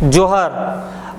जोहर।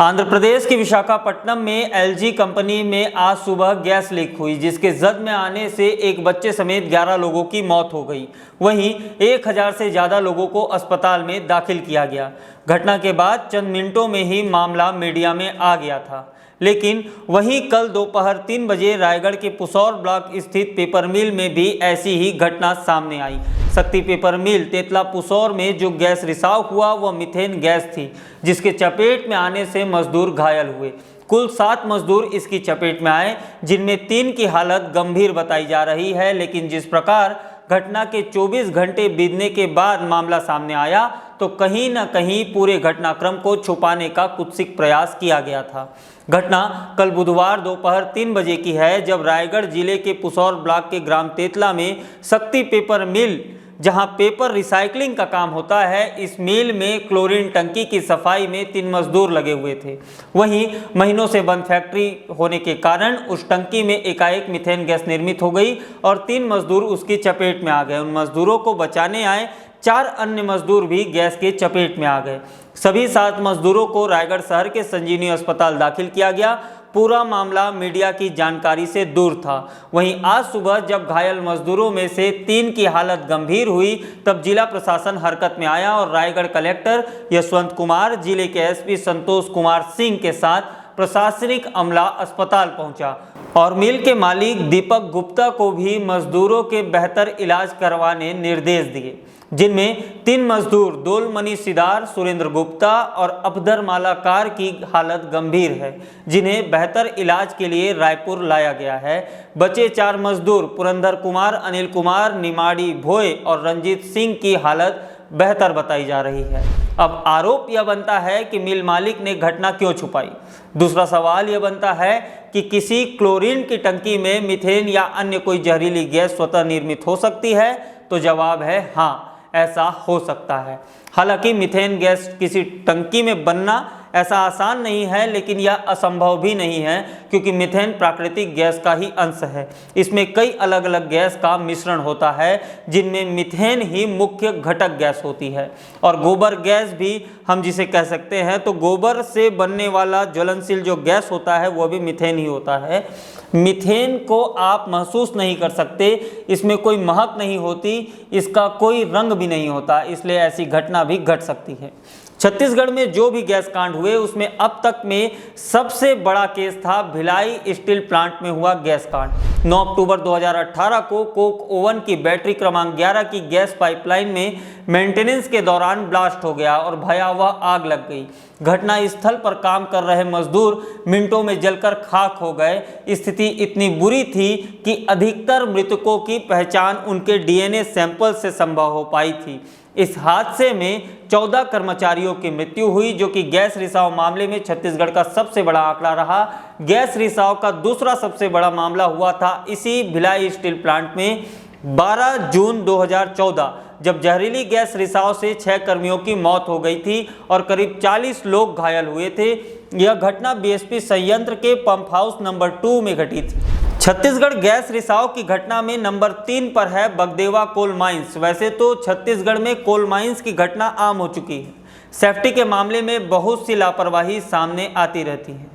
आंध्र प्रदेश के विशाखापट्टनम में LG company में आज सुबह गैस लीक हुई, जिसके जद में आने से एक बच्चे समेत 11 लोगों की मौत हो गई। वहीं 1000 से ज़्यादा लोगों को अस्पताल में दाखिल किया गया। घटना के बाद चंद मिनटों में ही मामला मीडिया में आ गया था, लेकिन वहीं कल दोपहर 3 बजे रायगढ़ के पुसौर ब्लॉक स्थित पेपर मिल में भी ऐसी ही घटना सामने आई। शक्ति पेपर मिल तेतला पुसौर में जो गैस रिसाव हुआ वह मीथेन गैस थी, जिसके चपेट में आने से मजदूर घायल हुए। कुल 7 मजदूर इसकी चपेट में आए, जिनमें 3 की हालत गंभीर बताई जा रही है। लेकिन जिस प्रकार घटना के 24 घंटे बीतने के बाद मामला सामने आया, तो कहीं न कहीं पूरे घटनाक्रम को छुपाने का कुत्सित प्रयास किया गया था। घटना कल बुधवार दोपहर 3 बजे की है, जब रायगढ़ जिले के पुसौर ब्लॉक के ग्राम तेतला में शक्ति पेपर मिल, जहां पेपर रिसाइकलिंग का काम होता है, इस मिल में क्लोरीन टंकी की सफाई में 3 मजदूर लगे हुए थे। वहीं महीनों से बंद फैक्ट्री होने के कारण उस टंकी में एकाएक मीथेन गैस निर्मित हो गई और 3 मजदूर उसकी चपेट में आ गए। उन मजदूरों को बचाने आए 4 अन्य मजदूर भी गैस के चपेट में आ गए। सभी 7 मजदूरों को रायगढ़ शहर के संजीवनी अस्पताल दाखिल किया गया। पूरा मामला मीडिया की जानकारी से दूर था। वहीं आज सुबह जब घायल मजदूरों में से 3 की हालत गंभीर हुई, तब जिला प्रशासन हरकत में आया और रायगढ़ कलेक्टर यशवंत कुमार, जिले के एसपी संतोष कुमार सिंह के साथ प्रशासनिक अमला अस्पताल पहुंचा और मिल के मालिक दीपक गुप्ता को भी मजदूरों के बेहतर इलाज करवाने निर्देश दिए, जिनमें 3 मजदूर दोलमणि सिदार, सुरेंद्र गुप्ता और अफदर मालाकार की हालत गंभीर है, जिन्हें बेहतर इलाज के लिए रायपुर लाया गया है। बचे 4 मजदूर पुरंदर कुमार, अनिल कुमार, निमाड़ी भोय और रंजीत सिंह की हालत बेहतर बताई जा रही है। अब आरोप यह बनता है कि मिल मालिक ने घटना क्यों छुपाई। दूसरा सवाल यह बनता है कि किसी क्लोरीन की टंकी में मीथेन या अन्य कोई जहरीली गैस स्वतः निर्मित हो सकती है, तो जवाब है हाँ, ऐसा हो सकता है। हालांकि मीथेन गैस किसी टंकी में बनना ऐसा आसान नहीं है, लेकिन यह असंभव भी नहीं है, क्योंकि मीथेन प्राकृतिक गैस का ही अंश है। इसमें कई अलग अलग गैस का मिश्रण होता है, जिनमें मीथेन ही मुख्य घटक गैस होती है। और गोबर गैस भी हम जिसे कह सकते हैं, तो गोबर से बनने वाला ज्वलनशील जो गैस होता है वह भी मीथेन ही होता है। मीथेन को आप महसूस नहीं कर सकते, इसमें कोई महक नहीं होती, इसका कोई रंग भी नहीं होता, इसलिए ऐसी घटना भी घट सकती है। छत्तीसगढ़ में जो भी गैस कांड हुए, उसमें अब तक में सबसे बड़ा केस था भिलाई स्टील प्लांट में हुआ गैस कांड। 9 अक्टूबर 2018 को कोक ओवन की बैटरी क्रमांक 11 की गैस पाइपलाइन में मेंटेनेंस के दौरान ब्लास्ट हो गया और भयावह आग लग गई। घटना स्थल पर काम कर रहे मजदूर मिनटों में जलकर खाक हो गए। स्थिति इतनी बुरी थी कि अधिकतर मृतकों की पहचान उनके डीएनए सैंपल से संभव हो पाई थी। इस हादसे में 14 कर्मचारियों की मृत्यु हुई, जो कि गैस रिसाव मामले में छत्तीसगढ़ का सबसे बड़ा आंकड़ा रहा। गैस रिसाव का दूसरा सबसे बड़ा मामला हुआ था इसी भिलाई स्टील प्लांट में 12 जून 2014, जब जहरीली गैस रिसाव से 6 कर्मियों की मौत हो गई थी और करीब 40 लोग घायल हुए थे। यह घटना बीएसपी संयंत्र के पंप हाउस नंबर 2 में घटी थी। छत्तीसगढ़ गैस रिसाव की घटना में नंबर 3 पर है बगदेवा कोल माइंस। वैसे तो छत्तीसगढ़ में कोल माइंस की घटना आम हो चुकी है। सेफ्टी के मामले में बहुत सी लापरवाही सामने आती रहती है,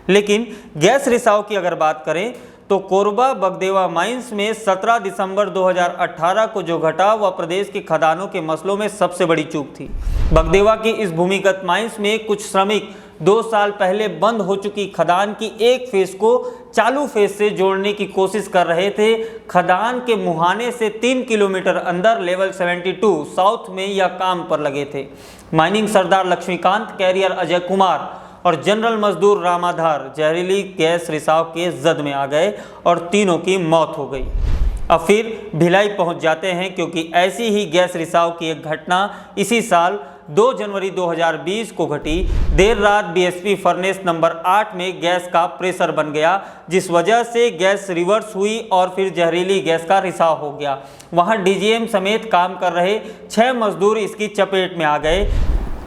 लेकिन गैस रिसाव की अगर बात करें तो कोरबा बगदेवा माइंस में 17 दिसंबर 2018 को जो घटा वह प्रदेश के खदानों के मसलों में सबसे बड़ी चूक थी। बगदेवा की इस भूमिगत माइंस में कुछ श्रमिक 2 साल पहले बंद हो चुकी खदान की एक फेस को चालू फेस से जोड़ने की कोशिश कर रहे थे। खदान के मुहाने से 3 किलोमीटर अंदर लेवल 72 साउथ में यह काम पर लगे थे। माइनिंग सरदार लक्ष्मीकांत, कैरियर अजय कुमार और जनरल मजदूर रामाधार जहरीली गैस रिसाव के जद में आ गए और तीनों की मौत हो गई। अब फिर भिलाई पहुंच जाते हैं, क्योंकि ऐसी ही गैस रिसाव की एक घटना इसी साल 2 जनवरी 2020 को घटी। देर रात बीएसपी फर्नेस नंबर 8 में गैस का प्रेशर बन गया, जिस वजह से गैस रिवर्स हुई और फिर जहरीली गैस का रिसाव हो गया। वहां डीजीएम समेत काम कर रहे 6 मजदूर इसकी चपेट में आ गए।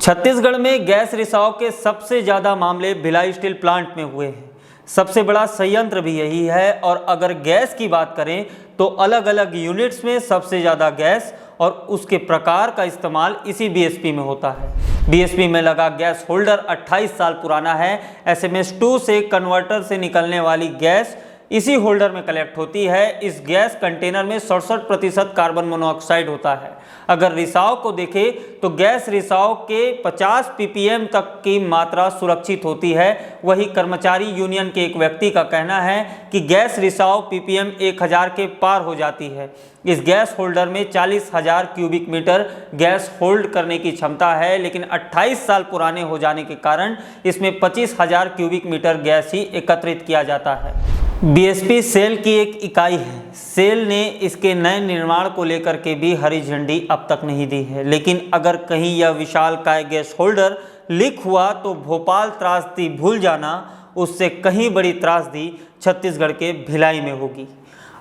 छत्तीसगढ़ में गैस रिसाव के सबसे ज़्यादा मामले भिलाई स्टील प्लांट में हुए हैं। सबसे बड़ा संयंत्र भी यही है। और अगर गैस की बात करें तो अलग अलग यूनिट्स में सबसे ज़्यादा गैस और उसके प्रकार का इस्तेमाल इसी बीएसपी में होता है। बीएसपी में लगा गैस होल्डर 28 साल पुराना है। SMS2 से कन्वर्टर से निकलने वाली गैस इसी होल्डर में कलेक्ट होती है। इस गैस कंटेनर में 67% कार्बन मोनोऑक्साइड होता है। अगर रिसाव को देखें तो गैस रिसाव के 50 ppm तक की मात्रा सुरक्षित होती है। वही कर्मचारी यूनियन के एक व्यक्ति का कहना है कि गैस रिसाव ppm 1000 के पार हो जाती है। इस गैस होल्डर में 40,000 क्यूबिक मीटर गैस होल्ड करने की क्षमता है, लेकिन 28 साल पुराने हो जाने के कारण इसमें 25,000 क्यूबिक मीटर गैस ही एकत्रित किया जाता है। बीएसपी सेल की एक इकाई है। सेल ने इसके नए निर्माण को लेकर के भी हरी झंडी अब तक नहीं दी है, लेकिन अगर कहीं यह विशालकाय गैस होल्डर लीक हुआ तो भोपाल त्रासदी भूल जाना, उससे कहीं बड़ी त्रासदी छत्तीसगढ़ के भिलाई में होगी।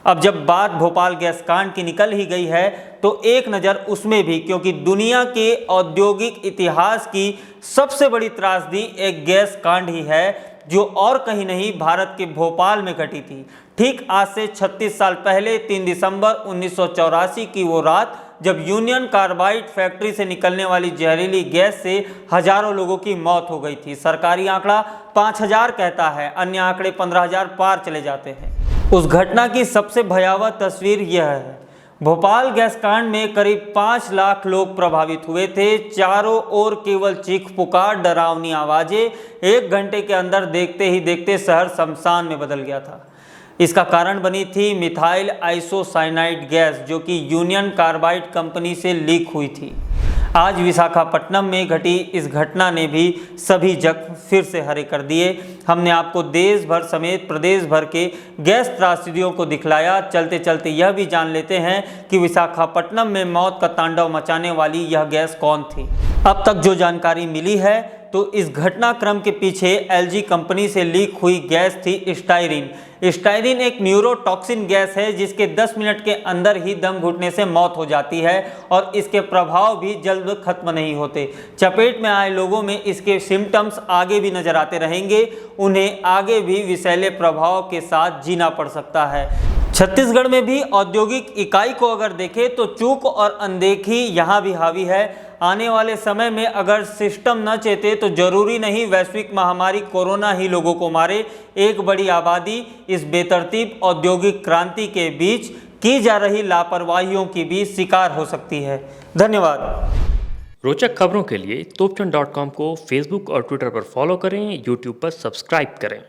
अब जब बात भोपाल गैस कांड की निकल ही गई है तो एक नज़र उसमें भी, क्योंकि दुनिया के औद्योगिक इतिहास की सबसे बड़ी त्रासदी एक गैस कांड ही है, जो और कहीं नहीं भारत के भोपाल में घटी थी। ठीक आज से 36 साल पहले 3 दिसंबर 1984 की वो रात, जब यूनियन कार्बाइड फैक्ट्री से निकलने वाली जहरीली गैस से हजारों लोगों की मौत हो गई थी। सरकारी आंकड़ा 5000 कहता है, अन्य आंकड़े 15,000 पार चले जाते हैं। उस घटना की सबसे भयावह तस्वीर यह है। भोपाल गैस कांड में करीब 5 लाख लोग प्रभावित हुए थे। चारों ओर केवल चीख पुकार, डरावनी आवाजें। 1 घंटे के अंदर देखते ही देखते शहर शमशान में बदल गया था। इसका कारण बनी थी मिथाइल आइसोसाइनाइड गैस, जो कि यूनियन कार्बाइड कंपनी से लीक हुई थी। आज विशाखापट्टनम में घटी इस घटना ने भी सभी जख्म फिर से हरे कर दिए। हमने आपको देश भर समेत प्रदेश भर के गैस त्रासदियों को दिखलाया। चलते चलते यह भी जान लेते हैं कि विशाखापट्टनम में मौत का तांडव मचाने वाली यह गैस कौन थी। अब तक जो जानकारी मिली है तो इस घटनाक्रम के पीछे LG कंपनी से लीक हुई गैस थी स्टाइरिन। स्टाइरिन एक न्यूरोटॉक्सिन गैस है, जिसके 10 मिनट के अंदर ही दम घुटने से मौत हो जाती है और इसके प्रभाव भी जल्द खत्म नहीं होते। चपेट में आए लोगों में इसके सिम्टम्स आगे भी नजर आते रहेंगे। उन्हें आगे भी विषैले प्रभाव के साथ जीना पड़ सकता है। छत्तीसगढ़ में भी औद्योगिक इकाई को अगर देखें तो चूक और अनदेखी यहाँ भी हावी है। आने वाले समय में अगर सिस्टम न चेते तो जरूरी नहीं वैश्विक महामारी कोरोना ही लोगों को मारे। एक बड़ी आबादी इस बेतरतीब औद्योगिक क्रांति के बीच की जा रही लापरवाहियों की भी शिकार हो सकती है। धन्यवाद। रोचक खबरों के लिए तोपचन.com को फेसबुक और ट्विटर पर फॉलो करें, यूट्यूब पर सब्सक्राइब करें।